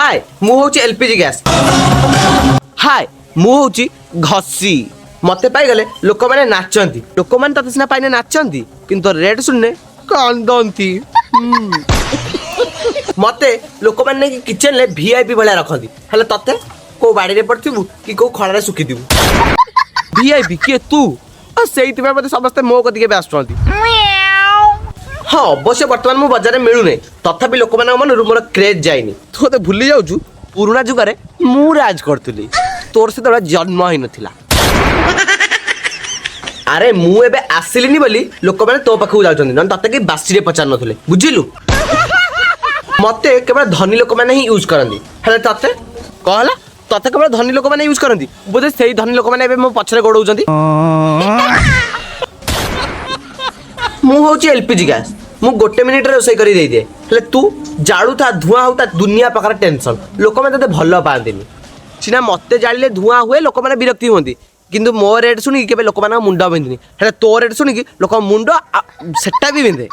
हाय मु होची LPG gas. हाय मु होची घसी। मते पाई गले लोक माने नाचंती, लोक माने तते सिना पाइने नाचंती किंतु रेड सुनने कांदंती। मते लोक माने किचन ले वीआईपी भले रखंती, हेले तते को बाड़ी रे पड़थिबु कि को खळारे सुखी दिबु। वीआईपी के तू सेइति में मते समस्त मो कदिके बेस्टंती। हाँ अवश्य वर्तमान मु बाजार में मिलू नहीं, तथापि लोक मान मन मोर क्रेज जाइनी। तू तो भूली जाऊछु पुराना जुगारे मु राज करतुली, तोर से तोरा जन्म ही नथिला। अरे मु एबे आसिलिनी बोली लोक माने तो पाखु जाउछन, न तते कि बासी रे पचार नथुले बुझिलु। मते केवल धनी लोक माने ही यूज करंदी, हेले तते कहला तते केवल धनी लोक माने यूज करंदी, बोधे सेही धनी लोक माने एबे मो पछरे गोडौछंती। मु होची एलपीजी गैस, मु गोटे मिनिट रे रोसई करी देई दे, हेले तू जाळू था धुआं होता दुनिया प्रकार टेंशन, लोक माने तते भलो पांदिनी। सिना मते जाळिले धुआं हुए लोक माने विरक्ति होंदी, किंतु मो रेड सुनी केबे लोक माने मुंडा बिंदिनी, हेले तो रेड सुनी कि लोक मुंडा सेटा भी बिंदे।